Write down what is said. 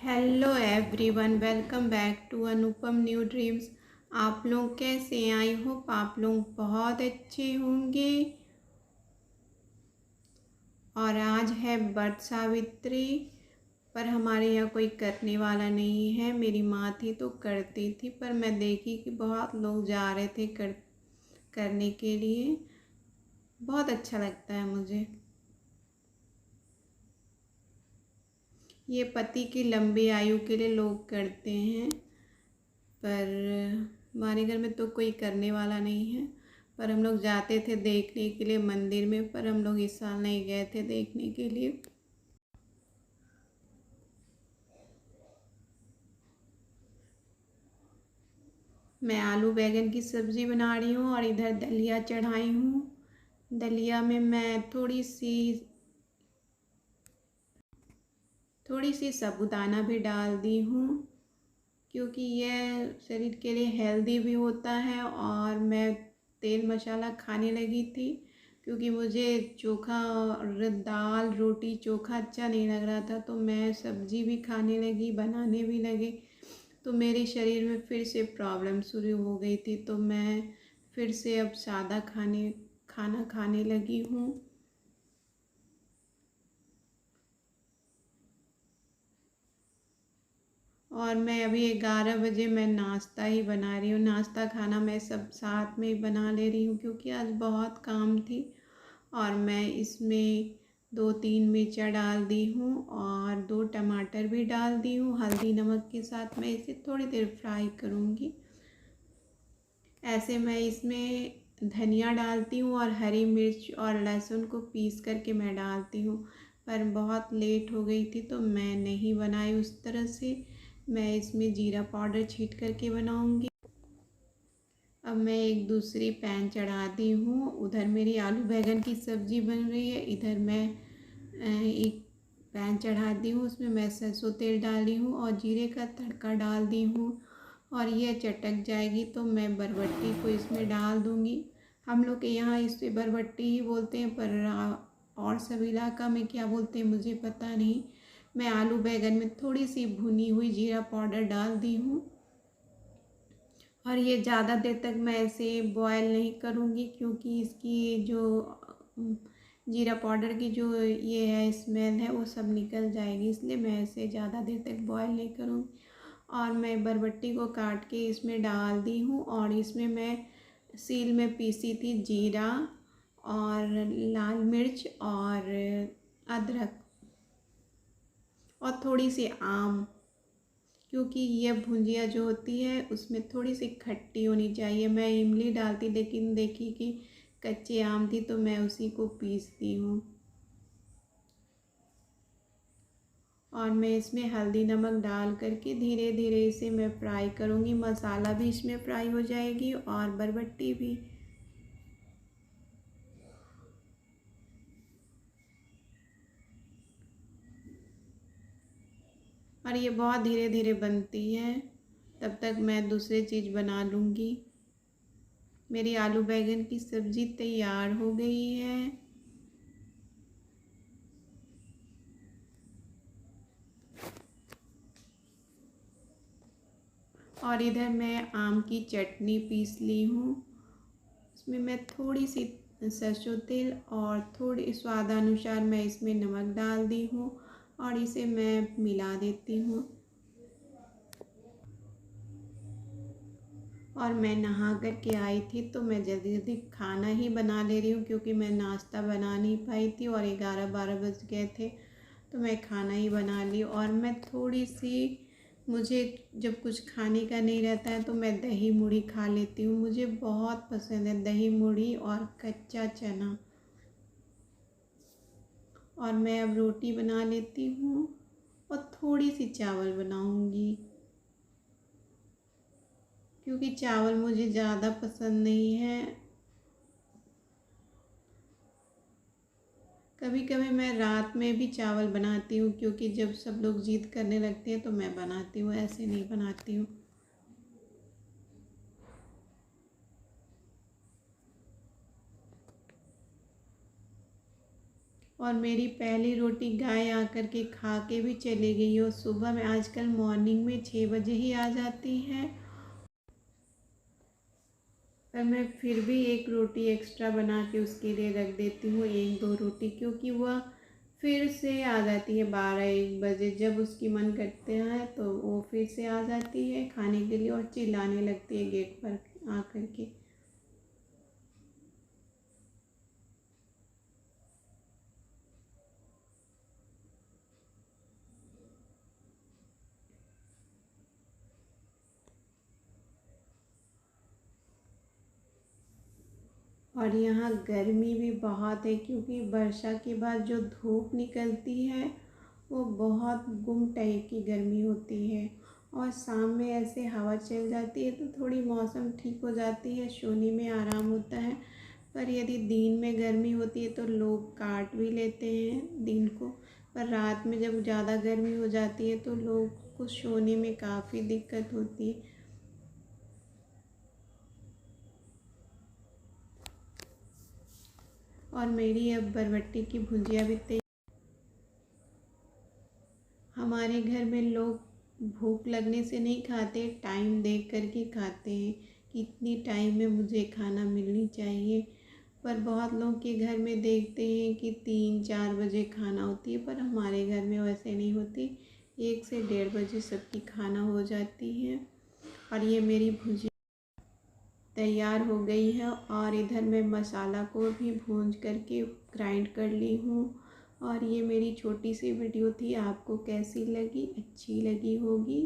Hello everyone, welcome back to Anupam new dreams. आप लोग कैसे हैं? आई होप आप लोग बहुत अच्छे होंगे। और आज है वट सावित्री, पर हमारे यहाँ कोई करने वाला नहीं है। मेरी माँ थी तो करती थी, पर मैं देखी कि बहुत लोग जा रहे थे करने के लिए। बहुत अच्छा लगता है मुझे। ये पति की लंबी आयु के लिए लोग करते हैं, पर हमारे घर में तो कोई करने वाला नहीं है। पर हम लोग जाते थे देखने के लिए मंदिर में, पर हम लोग इस साल नहीं गए थे देखने के लिए। मैं आलू बैंगन की सब्ज़ी बना रही हूँ और इधर दलिया चढ़ाई हूँ। दलिया में मैं थोड़ी सी साबूदाना भी डाल दी हूँ, क्योंकि यह शरीर के लिए हेल्दी भी होता है। और मैं तेल मसाला खाने लगी थी, क्योंकि मुझे चोखा और दाल रोटी चोखा अच्छा नहीं लग रहा था, तो मैं सब्ज़ी भी खाने लगी, बनाने भी लगे। तो मेरे शरीर में फिर से प्रॉब्लम शुरू हो गई थी, तो मैं फिर से अब सादा खाना खाने लगी हूँ। और मैं अभी 11 बजे मैं नाश्ता ही बना रही हूँ। नाश्ता खाना मैं सब साथ में ही बना ले रही हूँ, क्योंकि आज बहुत काम थी। और मैं इसमें 2-3 मिर्चा डाल दी हूँ और 2 टमाटर भी डाल दी हूँ। हल्दी नमक के साथ मैं इसे थोड़ी देर फ्राई करूँगी। ऐसे मैं इसमें धनिया डालती हूँ और हरी मिर्च और लहसुन को पीस करके मैं डालती हूँ। पर बहुत लेट हो गई थी, तो मैं नहीं बनाई उस तरह से। मैं इसमें जीरा पाउडर छींट करके बनाऊँगी। अब मैं एक दूसरी पैन चढ़ा दी हूँ। उधर मेरी आलू बैंगन की सब्ज़ी बन रही है, इधर मैं एक पैन चढ़ा दी हूँ। उसमें मैं सरसों तेल डाली हूँ और जीरे का तड़का डाल दी हूँ। और यह चटक जाएगी तो मैं बरबट्टी को इसमें डाल दूँगी। हम लोग के यहाँ इसे बरबट्टी ही बोलते हैं, पर और सब इलाका में क्या बोलते हैं मुझे पता नहीं। मैं आलू बैंगन में थोड़ी सी भुनी हुई जीरा पाउडर डाल दी हूँ। और ये ज़्यादा देर तक मैं इसे बॉयल नहीं करूँगी, क्योंकि इसकी जो जीरा पाउडर की जो ये है स्मेल है वो सब निकल जाएगी, इसलिए मैं इसे ज़्यादा देर तक बॉयल नहीं करूँगी। और मैं बरबट्टी को काट के इसमें डाल दी हूँ। और इसमें मैं सील में पीसी थी जीरा और लाल मिर्च और अदरक और थोड़ी सी आम, क्योंकि यह भुंजिया जो होती है उसमें थोड़ी सी खट्टी होनी चाहिए। मैं इमली डालती, लेकिन देखी कि कच्चे आम थी तो मैं उसी को पीसती हूँ। और मैं इसमें हल्दी नमक डाल करके धीरे धीरे इसे मैं फ्राई करूँगी। मसाला भी इसमें फ्राई हो जाएगी और बरबट्टी भी। और ये बहुत धीरे धीरे बनती है, तब तक मैं दूसरी चीज़ बना लूँगी। मेरी आलू बैंगन की सब्ज़ी तैयार हो गई है। और इधर मैं आम की चटनी पीस ली हूँ। इसमें मैं थोड़ी सी सरसों तेल और थोड़ी स्वादानुसार मैं इसमें नमक डाल दी हूँ और इसे मैं मिला देती हूँ। और मैं नहा कर के आई थी, तो मैं जल्दी जल्दी खाना ही बना ले रही हूँ, क्योंकि मैं नाश्ता बना नहीं पाई थी और 11-12 बज गए थे, तो मैं खाना ही बना ली। और मैं थोड़ी सी, मुझे जब कुछ खाने का नहीं रहता है तो मैं दही मुड़ी खा लेती हूँ। मुझे बहुत पसंद है दही मुड़ी और कच्चा चना। और मैं अब रोटी बना लेती हूँ और थोड़ी सी चावल बनाऊँगी, क्योंकि चावल मुझे ज़्यादा पसंद नहीं है। कभी कभी मैं रात में भी चावल बनाती हूँ, क्योंकि जब सब लोग जिद करने लगते हैं तो मैं बनाती हूँ, ऐसे नहीं बनाती हूँ। और मेरी पहली रोटी गाय आकर के खा के भी चली गई। और सुबह में आजकल मॉर्निंग में 6 बजे ही आ जाती है, पर मैं फिर भी एक रोटी एक्स्ट्रा बना के उसके लिए रख देती हूँ, 1-2 रोटी, क्योंकि वह फिर से आ जाती है 12-1 बजे। जब उसकी मन करते हैं तो वो फिर से आ जाती है खाने के लिए और चिल्लाने लगती है गेट पर आकर के। और यहाँ गर्मी भी बहुत है, क्योंकि वर्षा के बाद जो धूप निकलती है वो बहुत गुम टाइप की गर्मी होती है। और शाम में ऐसे हवा चल जाती है तो थोड़ी मौसम ठीक हो जाती है, सोने में आराम होता है। पर यदि दिन में गर्मी होती है तो लोग काट भी लेते हैं दिन को, पर रात में जब ज़्यादा गर्मी हो जाती है तो लोग को सोने में काफ़ी दिक्कत होती है। और मेरी अब बरबट्टी की भुजिया भी तैयार। हमारे घर में लोग भूख लगने से नहीं खाते, टाइम देख कर के खाते हैं कि इतनी टाइम में मुझे खाना मिलनी चाहिए। पर बहुत लोग के घर में देखते हैं कि 3-4 बजे खाना होती है, पर हमारे घर में वैसे नहीं होती। 1 से 1:30 बजे सबकी खाना हो जाती है। और ये मेरी भुजिया तैयार हो गई है। और इधर मैं मसाला को भी भूंज करके ग्राइंड कर ली हूँ। और ये मेरी छोटी सी वीडियो थी, आपको कैसी लगी? अच्छी लगी होगी